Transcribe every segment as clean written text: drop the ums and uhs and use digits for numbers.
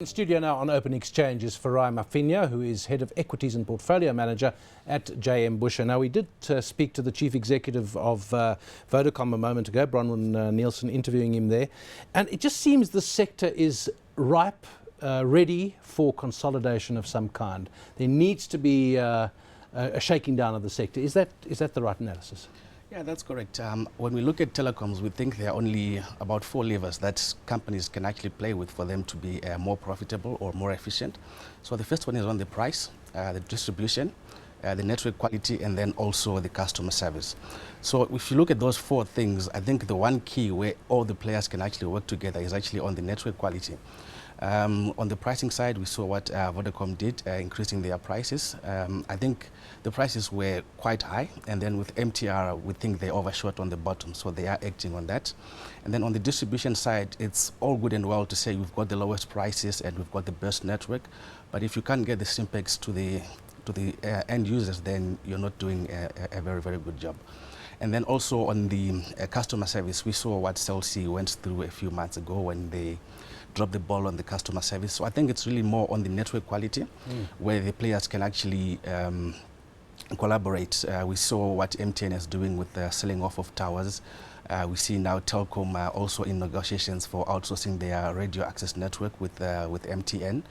studio now on Open Exchange is Farai Mapfinya, who is Head of Equities and Portfolio Manager at JM Busha. Now, we did speak to the Chief Executive of Vodacom a moment ago, Bronwyn Nielsen, interviewing him there. And it just seems the sector is ripe, ready for consolidation of some kind. There needs to be a shaking down of the sector. Is that the right analysis? Yeah, that's correct. When we look at telecoms, we think there are only about 4 levers that companies can actually play with for them to be more profitable or more efficient. So the first one is on the price, the distribution, the network quality, and then also the customer service. So if you look at those 4 things, I think the one key where all the players can actually work together is actually on the network quality. On the pricing side, we saw what Vodacom did, increasing their prices. I think the prices were quite high, and then with MTR, we think they overshot on the bottom, so they are acting on that. And then on the distribution side, it's all good and well to say we've got the lowest prices and we've got the best network, but if you can't get the Simpex to the end users, then you're not doing a very, very good job. And then also on the customer service, we saw what Cell C went through a few months ago when they dropped the ball on the customer service. So I think it's really more on the network quality, where the players can actually collaborate. We saw what MTN is doing with the selling off of towers. We see now Telkom also in negotiations for outsourcing their radio access network with MTN.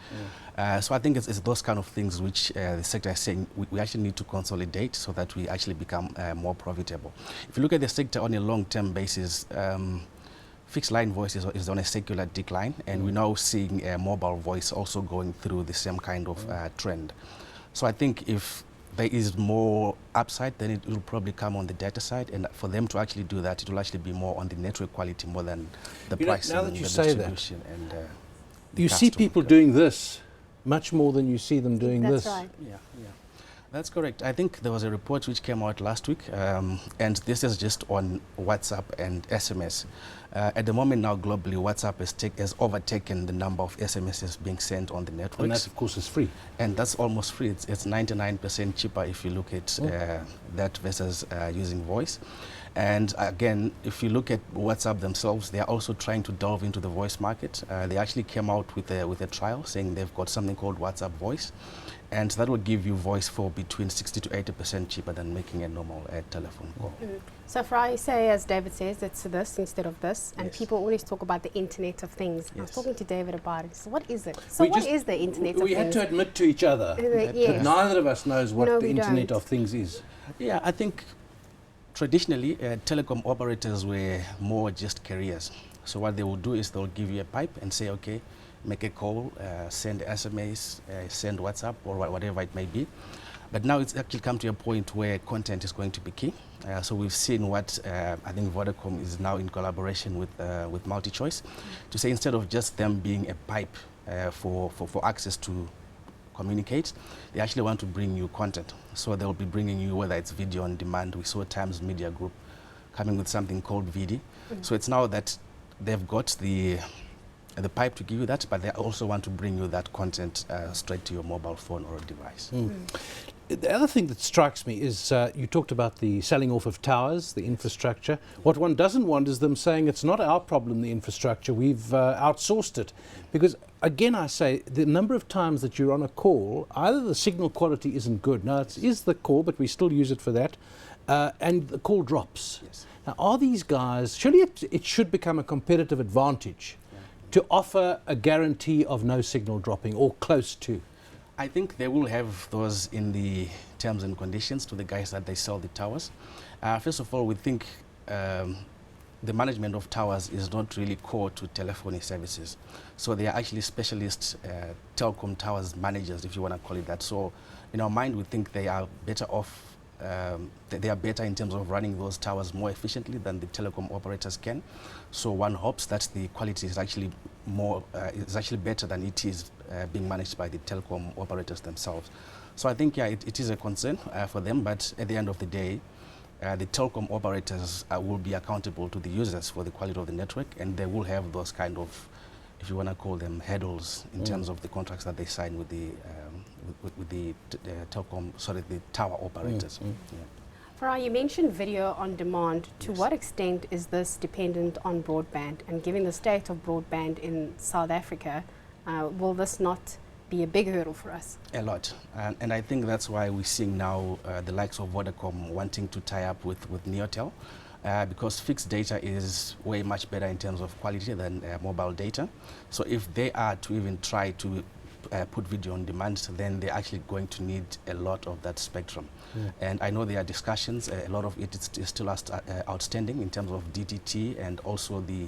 So I think it's those kind of things which the sector is saying we actually need to consolidate so that we actually become more profitable. If you look at the sector on a long-term basis, fixed line voice is on a secular decline, and we're now seeing mobile voice also going through the same kind of trend. So I think if there is more upside, then it will probably come on the data side, and for them to actually do that, it will actually be more on the network quality more than the pricing and the distribution. And you see people doing this much more than you see them doing this. That's right. Yeah. That's correct. I think there was a report which came out last week, and this is just on WhatsApp and SMS. At the moment now, globally, WhatsApp has overtaken the number of SMSs being sent on the networks. And that, of course, is free. And that's almost free. It's 99% cheaper if you look at that versus using voice. And again, if you look at WhatsApp themselves, they are also trying to delve into the voice market. They actually came out with a trial saying they've got something called WhatsApp Voice, and that will give you voice for between 60 to 80% cheaper than making a normal telephone call. So Farai, say, as David says, it's this instead of this, and Yes. people always talk about the Internet of Things. I was Yes. talking to David about it. So what is it? So what is the Internet of Things? We had to admit to each other that Yes. neither of us knows what No, the we Internet don't. of Things is. Yeah, I think traditionally, telecom operators were more just carriers. So what they will do is they'll give you a pipe and say, okay, make a call, send SMS, send WhatsApp, or whatever it may be. But now it's actually come to a point where content is going to be key. So we've seen what I think Vodacom is now in collaboration with MultiChoice to say instead of just them being a pipe for access to communicate, they actually want to bring you content. So they'll be bringing you, whether it's video on demand. We saw Times Media Group coming with something called VD. So it's now that they've got the pipe to give you that, but they also want to bring you that content straight to your mobile phone or device. The other thing that strikes me is you talked about the selling off of towers, the infrastructure. What one doesn't want is them saying it's not our problem, the infrastructure, we've outsourced it. Because again, I say, the number of times that you're on a call, either the signal quality isn't good. Now, it is the call, but we still use it for that, and the call drops. Yes. Now, are these guys, surely it should become a competitive advantage to offer a guarantee of no signal dropping, or close to? I think they will have those in the terms and conditions to the guys that they sell the towers. First of all, we think the management of towers is not really core to telephony services. So they are actually specialist telecom towers managers, if you want to call it that. So in our mind, we think they are better off, they are better in terms of running those towers more efficiently than the telecom operators can. So one hopes that the quality is actually better than it is being managed by the telecom operators themselves. So I think, yeah, it is a concern for them, but at the end of the day, the telecom operators will be accountable to the users for the quality of the network, and they will have those kind of, if you want to call them, hurdles in terms of the contracts that they sign with the the tower operators. Yeah. Farai, you mentioned video on demand. To what extent is this dependent on broadband? And given the state of broadband in South Africa, Will this not be a big hurdle for us? A lot, and I think that's why we're seeing now the likes of Vodacom wanting to tie up with Neotel, because fixed data is way much better in terms of quality than mobile data. So if they are to even try to put video on demand, then they're actually going to need a lot of that spectrum. And I know there are discussions, a lot of it is still outstanding in terms of DTT and also the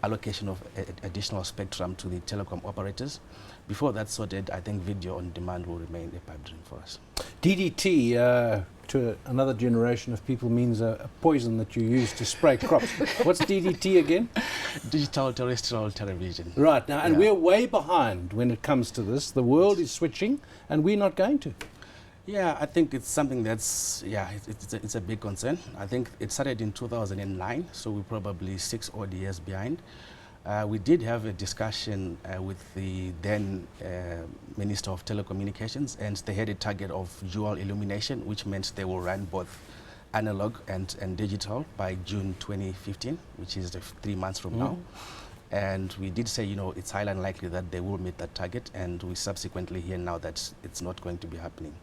allocation of additional spectrum to the telecom operators. Before that's sorted, I think video on demand will remain a pipe dream for us. DDT to another generation of people means a poison that you use to spray crops. What's DDT again? Digital terrestrial television. Right, now, and we're way behind when it comes to this. The world is switching and we're not going to. Yeah, I think it's something that's, it's a big concern. I think it started in 2009, so we're probably 6 odd years behind. We did have a discussion with the then Minister of Telecommunications, and they had a target of dual illumination, which meant they will run both analog and digital by June 2015, which is 3 months from now. And we did say, it's highly unlikely that they will meet that target, and we subsequently hear now that it's not going to be happening.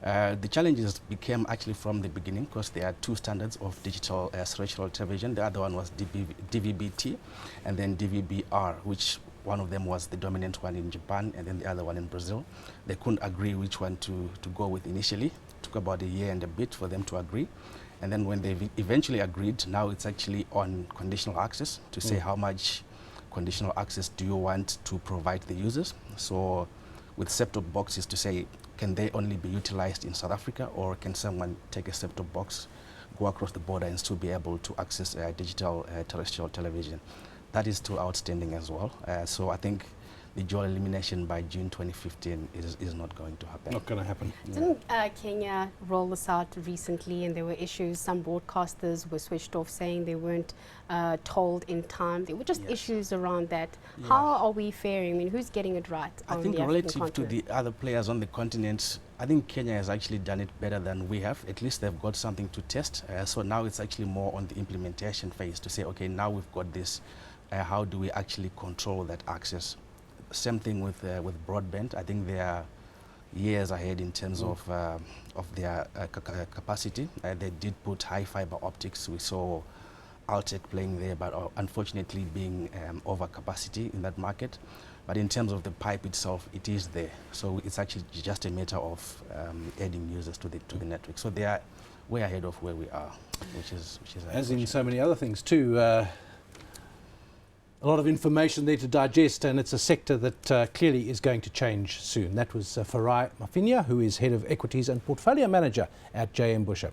The challenges became actually from the beginning, because there are 2 standards of digital terrestrial television. The other one was DVB-T and then DVB-R, which one of them was the dominant one in Japan and then the other one in Brazil. They couldn't agree which one to go with initially. It took about a year and a bit for them to agree. And then when they eventually agreed, now it's actually on conditional access to say how much conditional access do you want to provide the users. So with set-top boxes to say, can they only be utilized in South Africa, or can someone take a set-top box, go across the border and still be able to access digital terrestrial television? That is still outstanding as well. So I think the dual elimination by June 2015 is not going to happen. Not going to happen. Didn't Kenya roll this out recently, and there were issues? Some broadcasters were switched off, saying they weren't told in time. There were just issues around that. How are we faring? I mean, who's getting it right on I think the African relative continent? to the other players on the continent, I think Kenya has actually done it better than we have. At least they've got something to test. So now it's actually more on the implementation phase to say, okay, now we've got this. How do we actually control that access? Same thing with broadband. I think they are years ahead in terms of their capacity. They did put high fiber optics. We saw Altec playing there, but unfortunately being over capacity in that market. But in terms of the pipe itself, it is there. So it's actually just a matter of adding users to the network. So they are way ahead of where we are, which is as in so many other things too. A lot of information there to digest, and it's a sector that clearly is going to change soon. That was Farai Mapfinya, who is Head of Equities and Portfolio Manager at JM Busha.